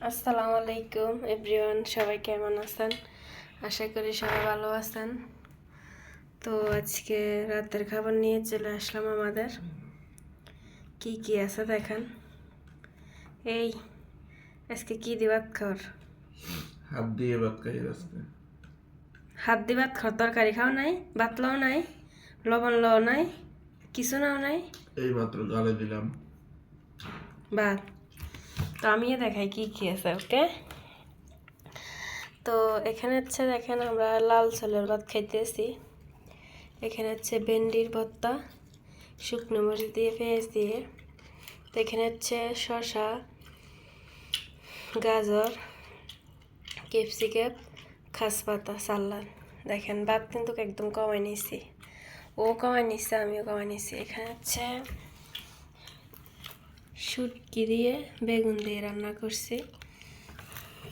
আসসালামু আলাইকুম এভরিওয়ান, সবাই কেমন আছেন? আশা করি সবাই ভালো আছেন। তো আজকে রাতের খাবার নিয়ে চলে আসলাম। আমাদের কি কি আছে দেখেন। এই আজকে কি দিয়ে ভাত খাওয়ার? হাত দিয়ে ভাত খাই আজকে। হাত দিয়ে ভাত খাওয়ার? তরকারি খাও নাই, ভাত লাও নাই, লবণ লাও নাই, কিছু নাও নাই, এই মাত্র গালে দিলাম ভাত। তো আমিও দেখাই কি কি আছে। ওকে, তো এখানে হচ্ছে দেখেন আমরা লাল ছোলার ভাত খাইতেছি। এখানে হচ্ছে ভেন্ডির ভর্তা শুকনো মরিচ দিয়ে, পেঁয়াজ দিয়ে। তো এখানে হচ্ছে শসা, গাজর, ক্যাপসিকাম, খাসপাতা, সালাদ। দেখেন ভাত কিন্তু একদম কমাই নিছি, ও কমাই নিচ্ছে, আমিও কমাই নিছি। এখানে হচ্ছে শুটকি দিয়ে বেগুন দিয়ে রান্না করছি।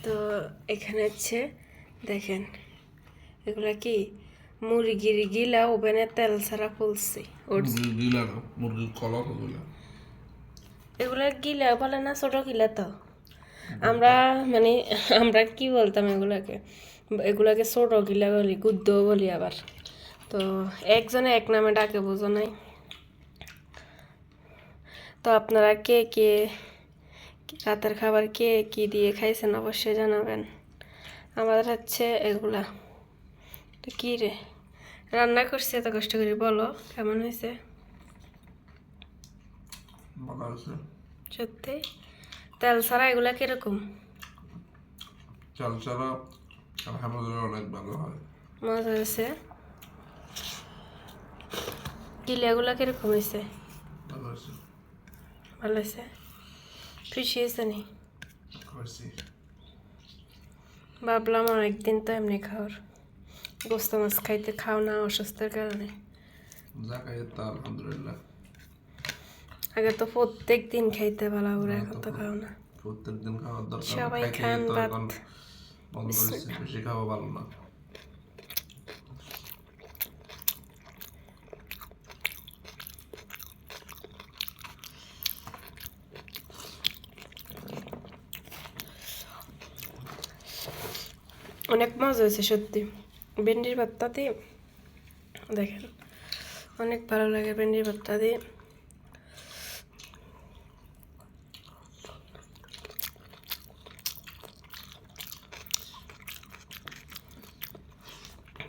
তো এখানে হচ্ছে দেখেন এগুলা কি মুরগির গিলা ওভেনে তেল ছাড়া ফুলছি। মুরগির গিলা না, মুরগির কলর ওগুলা। এগুলা গিলা বলে না, ছোট গিলা। তো আমরা মানে আমরা কি বলতাম এগুলাকে ছোট গিলা বলি, গুদ্দ বলি আবার। তো একজনে এক নামে ডাকে, বুঝো নাই? তো আপনারা কে কে রাতের খাবার কে কি দিয়ে খাইছেন অবশ্যই জানাবেন। আমাদের হচ্ছে এগুলা। তো কি রে রান্না করছি এত কষ্ট করে, বলো কেমন হয়েছে? ভালো আছে। সত্যি তেল ছাড়া এগুলা কিরকম? চাল ছাড়া আলহামদুলিল্লাহ অনেক ভালো হয়। মজা হয়েছে। কিলিয়াগুলা কিরকম হয়েছে? ভালো আছে। ভালো হয়েছে। খুশি হয়েছে নি? খুশি। ভাবলাম অনেকদিন তো এমনি খাওয়ার, গোস্ত মাছ খাইতে খাও না অসুস্থের কারণে। যা খাই তা আলহামদুলিল্লাহ। আগে তো প্রত্যেক দিন খাইতে ভালো করে, এখন তো খাও না। প্রত্যেক দিন খাওয়ার দরকার না, সবাই খাইতে খান তো ভাত। এখন বন্ধ হয়েছে, বেশি খাওয়া ভালো না। অনেক মজা হয়েছে সত্যি। ভেন্ডির ভর্তা দিয়ে দেখেন অনেক ভালো লাগে। ভেন্ডির ভর্তা দিয়ে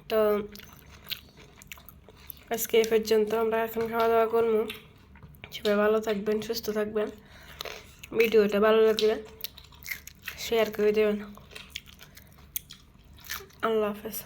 তো আজকে এই পর্যন্ত। আমরা এখন খাওয়া দাওয়া করবো। সবাই ভালো থাকবেন, সুস্থ থাকবেন। ভিডিওটা ভালো লাগলে শেয়ার করে দেবেন। আল্লাহ হাফেজ।